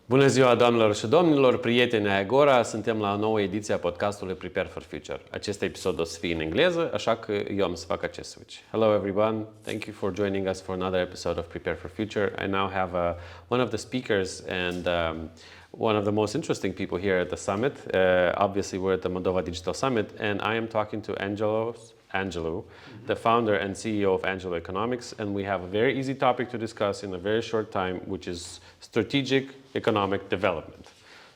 Bună ziua, doamnelor și domnilor, prieteni ai Agora, suntem la o nouă ediție a podcastului Prepare for Future. Acest episod o să fie în engleză, așa că eu am să fac acest switch. Hello everyone, thank you for joining us for another episode of Prepare for Future. I now have one of the speakers and one of the most interesting people here at the summit. Obviously we're at the Moldova Digital Summit and I am talking to Angelos Angelou, the founder and CEO of Angelou Economics, and we have a very easy topic to discuss in a very short time, which is strategic economic development.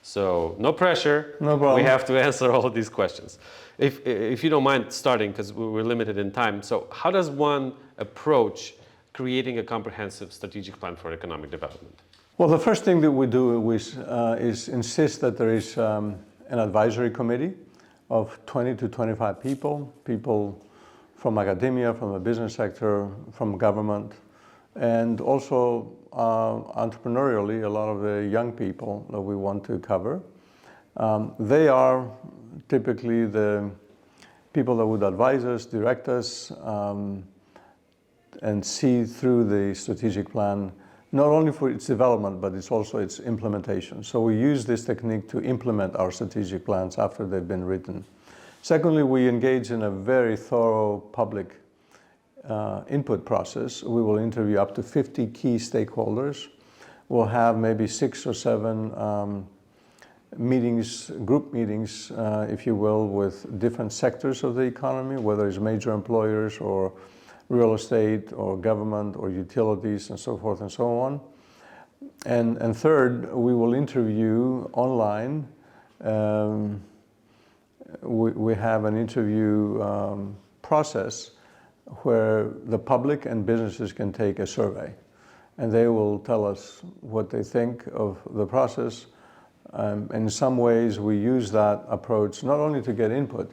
So no pressure. No problem. We have to answer all of these questions. If you don't mind starting, because we're limited in time, so how does one approach creating a comprehensive strategic plan for economic development? Well, the first thing that we do is insist that there is an advisory committee of 20 to 25 people from academia, from the business sector, from government, and also entrepreneurially, a lot of the young people that we want to cover. They are typically the people that would advise us, direct us, and see through the strategic plan, not only for its development, but it's also its implementation. So we use this technique to implement our strategic plans after they've been written. Secondly, we engage in a very thorough public input process. We will interview up to 50 key stakeholders. We'll have maybe 6 or 7 meetings, group meetings, if you will, with different sectors of the economy, whether it's major employers or real estate or government or utilities and so forth and so on. And third, we will interview online. We have an interview process where the public and businesses can take a survey, and they will tell us what they think of the process. In some ways, we use that approach not only to get input,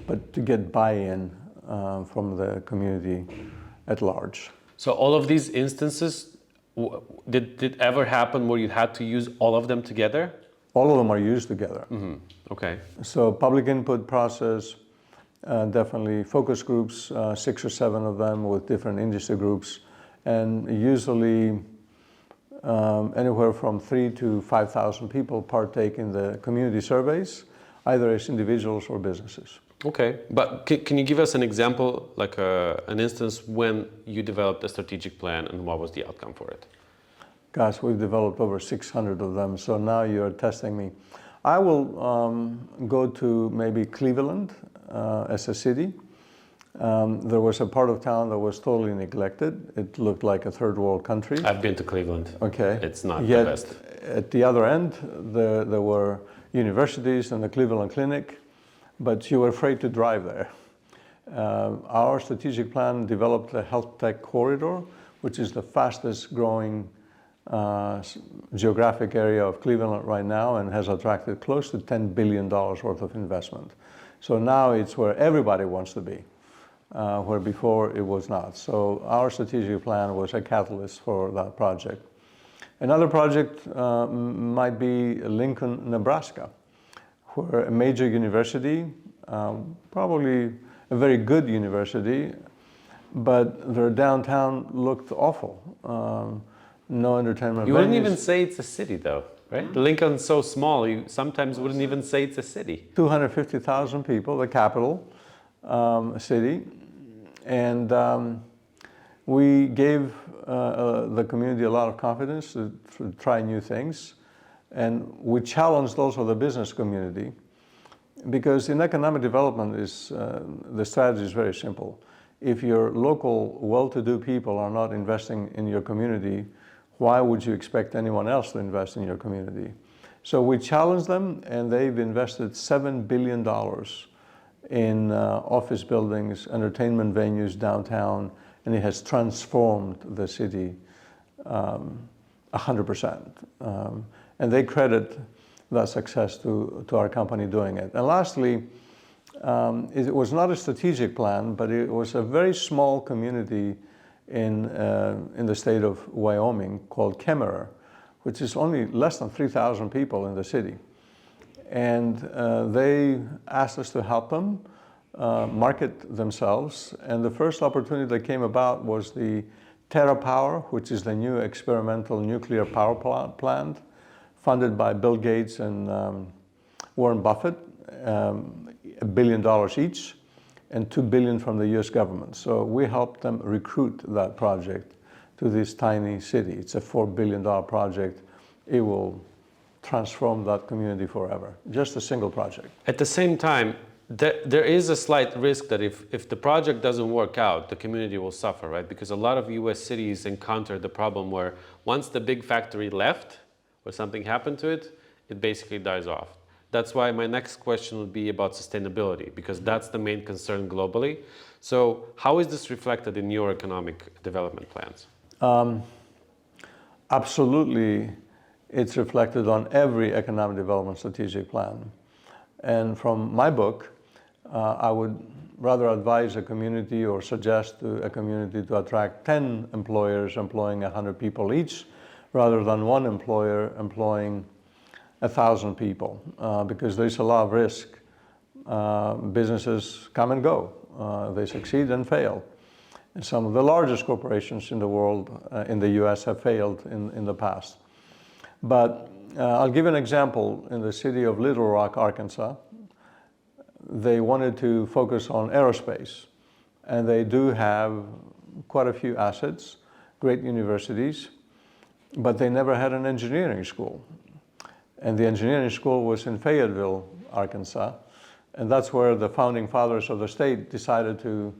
but to get buy-in from the community at large. So all of these instances, did it ever happen where you had to use all of them together? All of them are used together. Mm-hmm. Okay. So public input process, definitely focus groups, 6 or 7 of them with different industry groups, and usually anywhere from 3,000 to 5,000 people partake in the community surveys, either as individuals or businesses. Okay, but can you give us an example, like an instance when you developed a strategic plan and what was the outcome for it? Gosh, we've developed over 600 of them, so now you're testing me. I will go to maybe Cleveland as a city. There was a part of town that was totally neglected. It looked like a third world country. I've been to Cleveland. Okay. It's not Yet, the best. At the other end, there were universities and the Cleveland Clinic, but you were afraid to drive there. Our strategic plan developed the health tech corridor, which is the fastest growing geographic area of Cleveland right now and has attracted close to $10 billion worth of investment. So now it's where everybody wants to be, where before it was not. So our strategic plan was a catalyst for that project. Another project might be Lincoln, Nebraska, where a major university, probably a very good university, but their downtown looked awful. No entertainment. You wouldn't even say it's a city though, right? Lincoln's so small, you sometimes wouldn't even say it's a city. 250,000 people, the capital city. And we gave the community a lot of confidence to try new things. And we challenged also the business community, because in economic development the strategy is very simple. If your local well-to-do people are not investing in your community, why would you expect anyone else to invest in your community? So we challenged them, and they've invested $7 billion in office buildings, entertainment venues downtown, and it has transformed the city 100%. And they credit that success to our company doing it. And lastly, it was not a strategic plan, but it was a very small community in the state of Wyoming called Kemmerer, which is only less than 3,000 people in the city. And they asked us to help them market themselves. And the first opportunity that came about was the TerraPower, which is the new experimental nuclear power plant funded by Bill Gates and Warren Buffett, $1 billion each, and $2 billion from the US government. So we helped them recruit that project to this tiny city. It's a $4 billion project. It will transform that community forever. Just a single project. At the same time, there is a slight risk that if the project doesn't work out, the community will suffer, right? Because a lot of US cities encounter the problem where once the big factory left or something happened to it, it basically dies off. That's why my next question would be about sustainability, because that's the main concern globally. So how is this reflected in your economic development plans? Absolutely, it's reflected on every economic development strategic plan. And from my book, I would rather advise a community or suggest to a community to attract 10 employers employing 100 people each, rather than one employer employing 1,000 people, because there's a lot of risk. Businesses come and go. They succeed and fail. And some of the largest corporations in the world, in the US, have failed in the past. But I'll give an example. In the city of Little Rock, Arkansas, they wanted to focus on aerospace. And they do have quite a few assets, great universities, but they never had an engineering school. And the engineering school was in Fayetteville, Arkansas. And that's where the founding fathers of the state decided to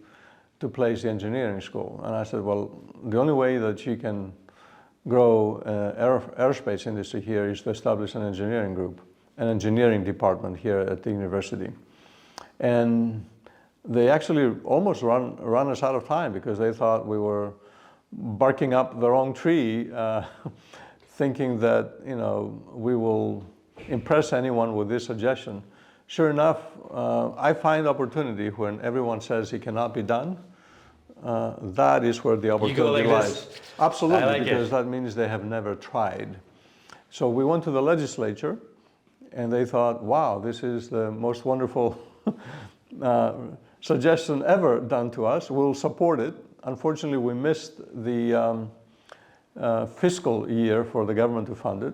place the engineering school. And I said, well, the only way that you can grow aerospace industry here is to establish an engineering group, an engineering department here at the university. And they actually almost run us out of time because they thought we were barking up the wrong tree, thinking that, you know, we will impress anyone with this suggestion. Sure enough, I find opportunity when everyone says it cannot be done. That is where the opportunity lies. Absolutely, like because that means they have never tried. So we went to the legislature, and they thought, wow, this is the most wonderful suggestion ever done to us. We'll support it. Unfortunately, we missed the fiscal year for the government to fund it.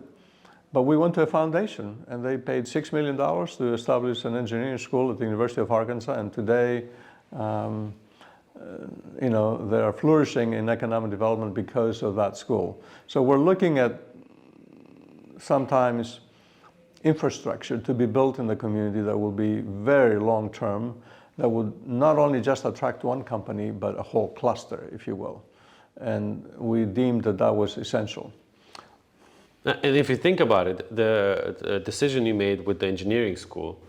But we went to a foundation, and they paid $6 million to establish an engineering school at the University of Arkansas. And today, you know, they are flourishing in economic development because of that school. So we're looking at sometimes infrastructure to be built in the community that will be very long-term, that would not only just attract one company, but a whole cluster, if you will. And we deemed that that was essential. And if you think about it, the decision you made with the engineering school,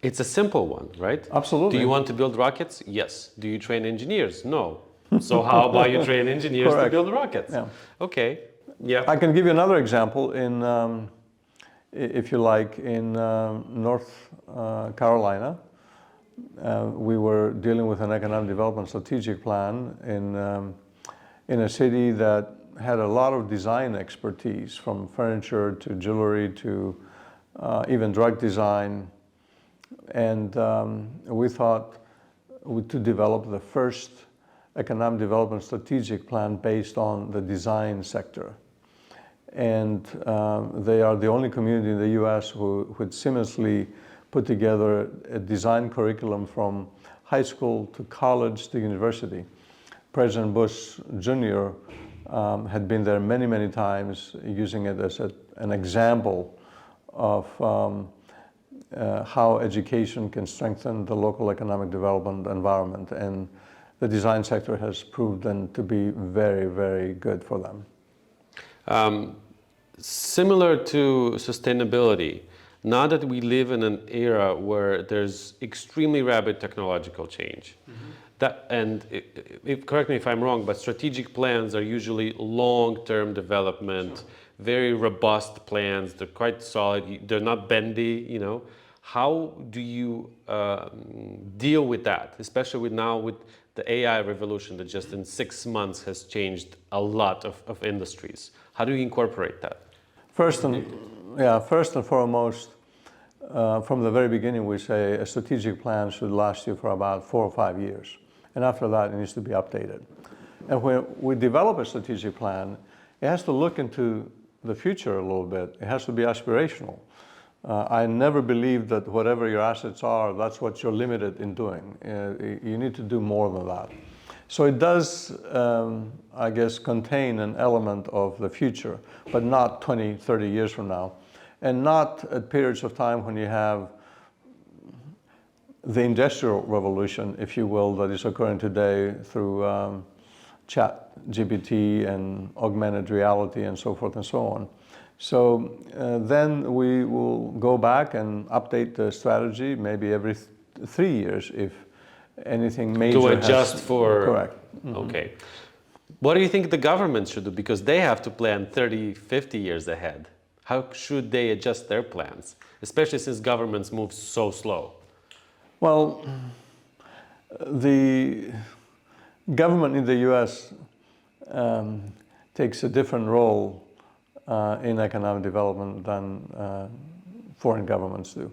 it's a simple one, right? Absolutely. Do you want to build rockets? Yes. Do you train engineers? No. So how about you train engineers to build rockets? Yeah. Okay. Yeah. I can give you another example. In, if you like, in North Carolina, we were dealing with an economic development strategic plan in a city that had a lot of design expertise, from furniture to jewelry to even drug design. And we thought to develop the first economic development strategic plan based on the design sector. And they are the only community in the US who would seamlessly put together a design curriculum from high school to college to university. President Bush Jr. Had been there many, many times, using it as an example of how education can strengthen the local economic development environment. And the design sector has proved then to be very, very good for them. Similar to sustainability, now that we live in an era where there's extremely rapid technological change, correct me if I'm wrong, but strategic plans are usually long-term development, very robust plans. They're quite solid. They're not bendy, you know. How do you deal with that, especially now with the AI revolution that just in 6 months has changed a lot of industries? How do you incorporate that? First and foremost, from the very beginning, we say a strategic plan should last you for about 4 or 5 years. And after that, it needs to be updated. And when we develop a strategic plan, it has to look into the future a little bit. It has to be aspirational. I never believed that whatever your assets are, that's what you're limited in doing. You need to do more than that. So it does, I guess, contain an element of the future, but not 20, 30 years from now. And not at periods of time when you have the industrial revolution, if you will, that is occurring today through chat, GPT, and augmented reality, and so forth and so on. So then we will go back and update the strategy maybe every 3 years if anything major to adjust has, for... Correct. Okay. What do you think the government should do? Because they have to plan 30, 50 years ahead. How should they adjust their plans, especially since governments move so slow? Well, the government in the US takes a different role in economic development than foreign governments do.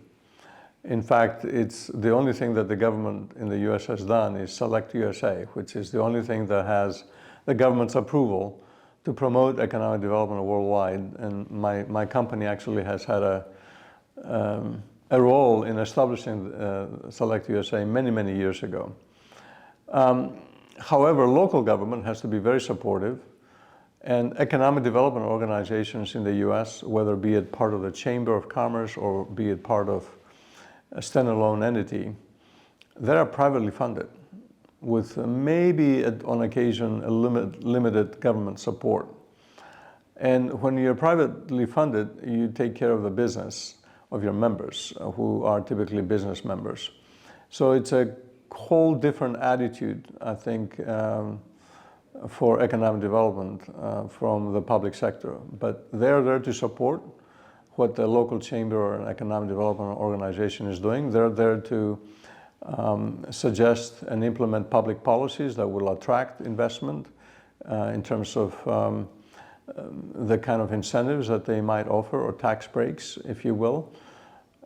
In fact, it's the only thing that the government in the US has done is Select USA, which is the only thing that has the government's approval to promote economic development worldwide. And my company actually has had a role in establishing Select USA many, many years ago. However, local government has to be very supportive, and economic development organizations in the US, whether be it part of the Chamber of Commerce or be it part of a standalone entity, they are privately funded with maybe on occasion a limited government support. And when you're privately funded, you take care of the business of your members, who are typically business members. So it's a whole different attitude, I think, for economic development from the public sector. But they're there to support what the local chamber or an economic development organization is doing. They're there to suggest and implement public policies that will attract investment in terms of the kind of incentives that they might offer, or tax breaks, if you will.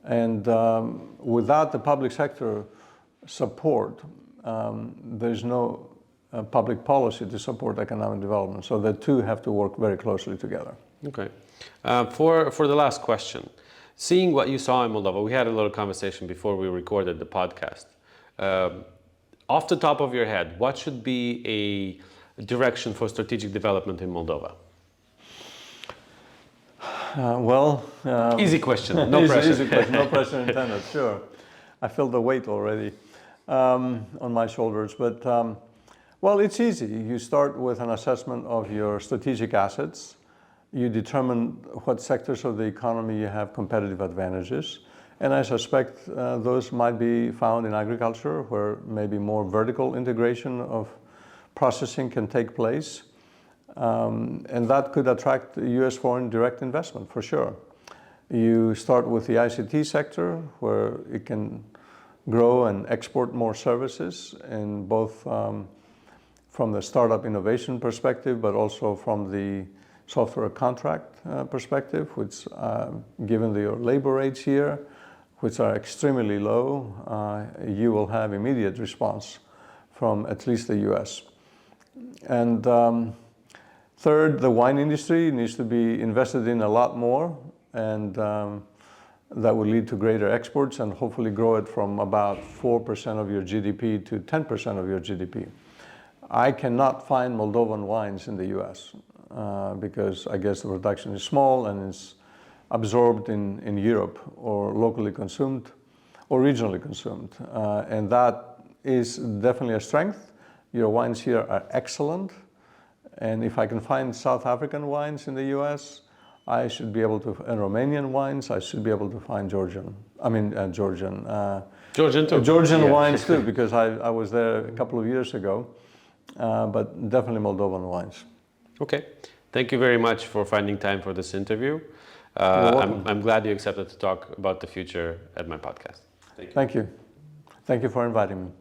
And without the public sector support, there's no public policy to support economic development. So the two have to work very closely together. Okay. For the last question, seeing what you saw in Moldova, we had a little conversation before we recorded the podcast. Off the top of your head, what should be a direction for strategic development in Moldova? Easy question, no pressure. Easy question, no pressure intended, sure. I feel the weight already on my shoulders, but well, it's easy. You start with an assessment of your strategic assets. You determine what sectors of the economy you have competitive advantages. And I suspect those might be found in agriculture, where maybe more vertical integration of processing can take place. And that could attract US foreign direct investment, for sure. You start with the ICT sector, where it can grow and export more services, in both from the startup innovation perspective, but also from the software contract perspective, which given your labor rates here, which are extremely low, you will have immediate response from at least the US. And third, the wine industry needs to be invested in a lot more, and that will lead to greater exports and hopefully grow it from about 4% of your GDP to 10% of your GDP. I cannot find Moldovan wines in the US because I guess the production is small and it's absorbed in Europe, or locally consumed or regionally consumed. And that is definitely a strength. Your wines here are excellent. And if I can find South African wines in the US, I should be able to, and Romanian wines, I should be able to find Georgian wines too, because I was there a couple of years ago, but definitely Moldovan wines. Okay. Thank you very much for finding time for this interview. I'm glad you accepted to talk about the future at my podcast. Thank you. Thank you for inviting me.